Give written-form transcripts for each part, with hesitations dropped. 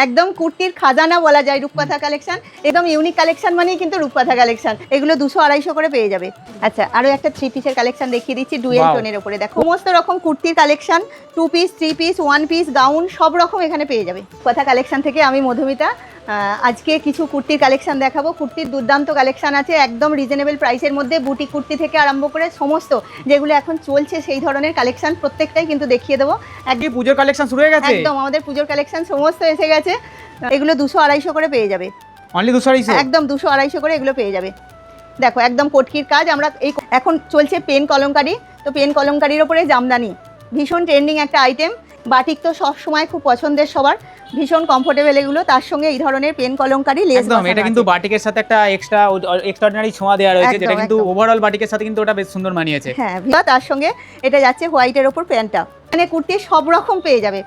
একদম কুর্তির খাজানা বলা যায় রূপকথা কালেকশন, একদম ইউনিক কালেকশন মানেই কিন্তু রূপকথা কালেকশন। এগুলো 200-250 করে পেয়ে যাবে। আচ্ছা, আরও একটা 3 পিসের কালেকশন দেখিয়ে দিচ্ছি ডুয়েল টোনের উপরে। দেখো সমস্ত রকম কুর্তির collection, 2 piece, 3 piece, 1 piece, gown সব রকম এখানে পেয়ে যাবে। কথা কালেকশন থেকে আমি মধুমিতা আজকে কিছু কুর্তির কালেকশন দেখাবো। কুর্তির দুর্দান্ত কালেকশন আছে একদম রিজনেবল প্রাইসের মধ্যে। বুটিক কুর্তি থেকে আরম্ভ করে সমস্ত যেগুলো এখন চলছে সেই ধরনের কালেকশন প্রত্যেকটাই কিন্তু দেখিয়ে দেবো। একদম পুজোর কালেকশন শুরু হয়ে গেছে, একদম আমাদের পুজোর কালেকশন সমস্ত এসে গেছে। এগুলো 200-250 করে পেয়ে যাবে। অনলি 200-250? একদম 200-250 করে এগুলো পেয়ে যাবে। দেখো একদম কটকির কাজ। আমরা এই এখন চলছে পেন কলমকারি, তো পেন কলমকারির ওপরে জামদানি ভীষণ ট্রেন্ডিং একটা আইটেম। বাটিক তো সব সময় খুব পছন্দের সবার, ভীষণ কমফোর্টেবল এগুলো। তার সঙ্গে এই ধরনের পেন কলমকারি লেস একদম এটা কিন্তু বাটিকের সাথে একটা এক্সট্রাঅর্ডিনারি ছোঁয়া দেওয়া রয়েছে, যেটা কিন্তু ওভারঅল বাটিকের সাথে কিন্তু ওটা বেশ সুন্দর মানিয়েছে। হ্যাঁ, তার সঙ্গে এটা যাচ্ছে হোয়াইটের ওপর প্যান্টটা। মানে কুর্তি সব রকম পেয়ে যাবে।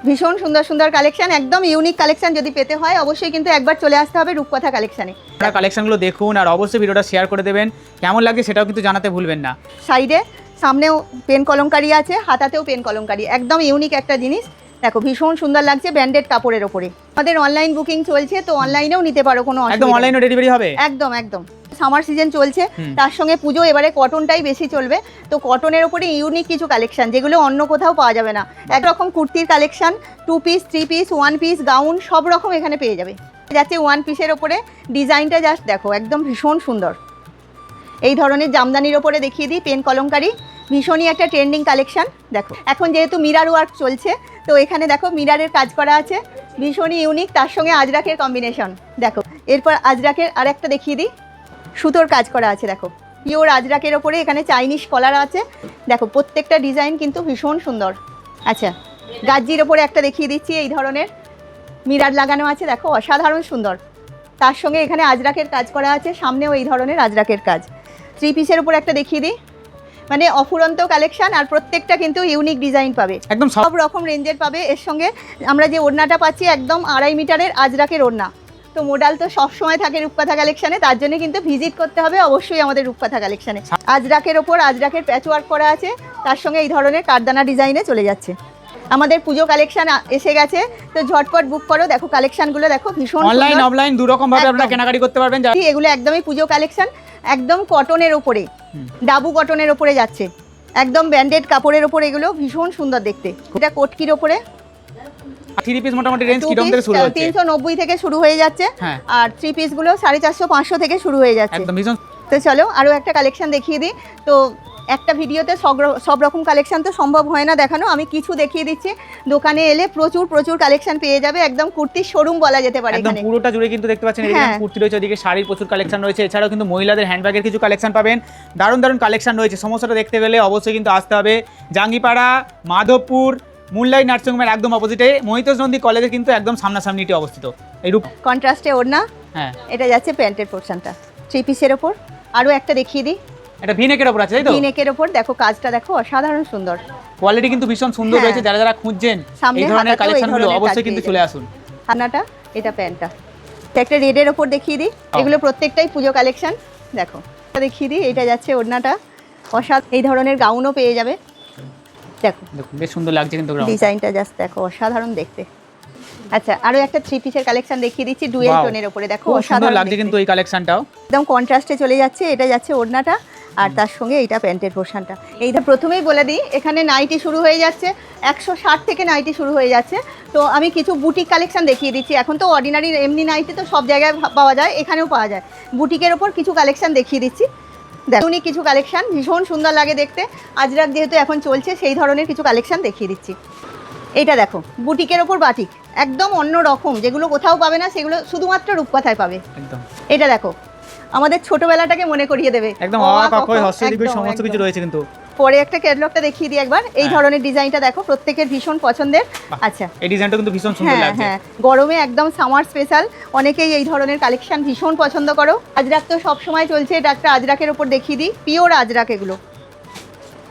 ভীষণ সুন্দর সুন্দর কালেকশন, একদম ইউনিক কালেকশন যদি পেতে হয় অবশ্যই কিন্তু একবার চলে আসতে হবে রূপকথা কালেকশনে। আপনারা কালেকশনগুলো দেখুন আর অবশ্যই ভিডিওটা শেয়ার করে দেবেন। কেমন লাগছে সেটাও কিন্তু জানাতে ভুলবেন না। সাইডে সামনেও পেন কলমকারি আছে, হাতাতেও পেন কলমকারি, একদম ইউনিক একটা জিনিস। দেখো ভীষণ সুন্দর লাগছে ব্র্যান্ডেড কাপড়ের ওপরে। আমাদের অনলাইন বুকিং চলছে, তো অনলাইনেও নিতে পারো, কোনো অসুবিধা নেই। একদম অনলাইনে ডেলিভারি হবে? একদম একদম। সামার সিজন চলছে, তার সঙ্গে পুজো, এবারে কটনটাই বেশি চলবে। তো কটনের ওপরে ইউনিক কিছু কালেকশন যেগুলো অন্য কোথাও পাওয়া যাবে না। একরকম কুর্তির collection, 2 piece, 3 piece, 1 piece, gown সব রকম এখানে পেয়ে যাবে। যাচ্ছে 1 পিসের ওপরে ডিজাইনটা জাস্ট দেখো একদম ভীষণ সুন্দর। এই ধরনের জামদানির ওপরে দেখিয়ে দিই পেন কলমকারি, ভীষণই একটা ট্রেন্ডিং কালেকশন। দেখো এখন যেহেতু মিরার ওয়ার্ক চলছে, তো এখানে দেখো মিরারের কাজ করা আছে, ভীষণই ইউনিক। তার সঙ্গে আজরাকের কম্বিনেশন দেখো। এরপর আজরাকের আরেকটা দেখিয়ে দিই, সুতোর কাজ করা আছে দেখো, পিওর আজরাকের ওপরে এখানে চাইনিজ কলার আছে। দেখো প্রত্যেকটা ডিজাইন কিন্তু ভীষণ সুন্দর। আচ্ছা, গাজ্জির ওপরে একটা দেখিয়ে দিচ্ছি, এই ধরনের মিরার লাগানো আছে, দেখো অসাধারণ সুন্দর। তার সঙ্গে এখানে আজরাকের কাজ করা আছে, সামনেও এই ধরনের আজরাকের কাজ। 3 পিসের উপর একটা দেখিয়ে দিই, মানে অফুরন্ত কালেকশন, আর প্রত্যেকটা কিন্তু ইউনিক ডিজাইন পাবে, একদম সব রকম রেঞ্জের পাবে। এর সঙ্গে আমরা যে ওড়নাটা পাচ্ছি একদম 2.5 মিটারের আজরাকের ওড়না। তো মোডাল তো সবসময় থাকে রূপকথা কালেকশানে, তার জন্য কিন্তু ভিজিট করতে হবে অবশ্যই আমাদের রূপকথা কালেকশানে। আজরাকের ওপর আজরাকের প্যাচ ওয়ার্ক করা আছে, তার সঙ্গে এই ধরনের কারদানা ডিজাইনে চলে যাচ্ছে। আমাদের পুজো কালেকশন এসে গেছে, তো ঝটপট বুক করো। দেখো কালেকশনগুলো দেখো ভীষণ অনলাইন অফলাইন দু রকম ভাবে আপনারা কেনাকাটি করতে পারবেন। এগুলো একদমই পুজো কালেকশন, একদম কটনের ওপরে, ডাবু কটনের ওপরে যাচ্ছে, একদম ব্র্যান্ডেড কাপড়ের ওপরে। এগুলো ভীষণ সুন্দর দেখতে। এটা কোটকির ওপরে 3 পিস মোটামুটি রেঞ্জ কিরকম থেকে শুরু হচ্ছে? 390 থেকে শুরু হয়ে যাচ্ছে, আর 3 পিস গুলো 450-500 থেকে শুরু হয়ে যাচ্ছে। একদম ভীষণ। তো চলো আরো একটা কালেকশন দেখিয়ে দিই। তো একটা ভিডিওতে সব রকম কালেকশন তো সম্ভব হয় না দেখানো, আমি কিছু দেখিয়ে দিচ্ছি। দোকানে এলে প্রচুর প্রচুর কালেকশন পেয়ে যাবে, একদম কুর্তির শোরুম বলা যেতে পারে। একদম পুরোটা জুড়ে কিন্তু দেখতে পাচ্ছেন এদিকে কুর্তি রয়েছে, ওদিকে শাড়ির প্রচুর কালেকশন রয়েছে, এছাড়াও কিন্তু মহিলাদের হ্যান্ডব্যাগের কিছু কালেকশন পাবেন। দারুণ দারুণ কালেকশন রয়েছে। সমস্যাটা দেখতে গেলে অবশ্যই কিন্তু আসতে হবে জাঙ্গিপাড়া, মাধবপুর, মুনলাইট নার্সিংহোমের একদম অপোজিটে মহিতোষ নন্দী কলেজে কিন্তু একদম সামনাসামনি এটি অবস্থিত। এই রূপ কন্ট্রাস্টে ওড়না, হ্যাঁ এটা যাচ্ছে প্যান্টের পোরশনটা 3 পিসের ওপর। আরো একটা দেখিয়ে দিই, এটা ভিনেকের ওপর আছে, তাই তো? ভিনেকের ওপর দেখো কাজটা দেখো অসাধারণ সুন্দর, কোয়ালিটি কিন্তু ভীষণ সুন্দর রয়েছে। যারা যারা খুঁজছেন এই ধরনের কালেকশনগুলো অবশ্যই কিন্তু চলে আসুন। হানাটা এটা প্যান্টটা একটা রেডের ওপর দেখিয়ে দিই, এগুলো প্রত্যেকটাই পুজো কালেকশন। দেখো দেখিয়ে দিই, এটা যাচ্ছে ওড়নাটা অসাধারণ। এই ধরনের গাউনও পেয়ে যাবে, দেখো বেশ সুন্দর লাগছে কিন্তু ডিজাইনটা জাস্ট দেখো অসাধারণ দেখতে। আচ্ছা, আরো একটা 3 পিসের কালেকশন দেখিয়ে দিচ্ছি ডুয়েল টোনের উপরে। দেখো অসাধারণ লাগছে কিন্তু এই কালেকশনটাও একদম কন্ট্রাস্টে চলে যাচ্ছে। এটা যাচ্ছে ওড়নাটা, আর তার সঙ্গে এইটা প্যান্টের পোরশনটা। এইটা প্রথমেই বলে দিই, এখানে নাইটি শুরু হয়ে যাচ্ছে 160 থেকে নাইটি শুরু হয়ে যাচ্ছে। তো আমি কিছু বুটিক কালেকশন দেখিয়ে দিচ্ছি। এখন তো অর্ডিনারি এমনি নাইটি তো সব জায়গায় পাওয়া যায়, এখানেও পাওয়া যায়। বুটিকের ওপর কিছু কালেকশন দেখিয়ে দিচ্ছি, দেখুন কিছু কালেকশন ভীষণ সুন্দর লাগে দেখতে। আজরাক যেহেতু এখন চলছে, সেই ধরনের কিছু কালেকশন দেখিয়ে দিচ্ছি। এইটা দেখো বুটিকের ওপর বাটিক, একদম অন্য রকম, যেগুলো কোথাও পাবে না, সেগুলো শুধুমাত্র রূপকথায় পাবে। একদম এটা দেখো আমাদের ছোটবেলাটাকে মনে করিয়ে দেবে, একদম অবাক অক্ষয় হস্তশিল্পের সমস্ত কিছু রয়েছে কিন্তু। পরে একটা ক্যাটালগটা দেখিয়ে দিই একবার। এই ধরনের ডিজাইনটা দেখো প্রত্যেকের ভীষণ পছন্দের। আচ্ছা, এই ডিজাইনটা কিন্তু ভীষণ সুন্দর লাগছে। হ্যাঁ, গরমে একদম সামার স্পেশাল, অনেকেই এই ধরনের কালেকশন ভীষণ পছন্দ করো। আজরাক তো সব সময় চলছে, এটা একটা আজরাকের উপর দেখিয়ে দিই, পিওর আজরাক এগুলো।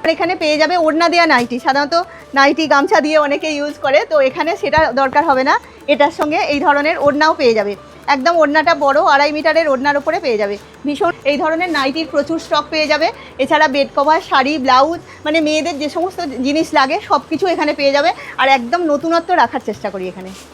আর এখানে পেয়ে যাবে ওড়না দেওয়া নাইটি। সাধারণত নাইটি গামছা দিয়ে অনেকে ইউজ করে, তো এখানে সেটা দরকার হবে না। এটার সঙ্গে এই ধরনের ওড়নাও পেয়ে যাবে, একদম ওড়নাটা বড় 2.5 মিটারের ওড়নার উপরে পেয়ে যাবে। ভীষণ এই ধরনের নাইটির প্রচুর স্টক পেয়ে যাবে। এছাড়া বেড কভার, শাড়ি, ব্লাউজ, মানে মেয়েদের যে সমস্ত জিনিস লাগে সব কিছু এখানে পেয়ে যাবে। আর একদম নতুনত্ব রাখার চেষ্টা করি এখানে।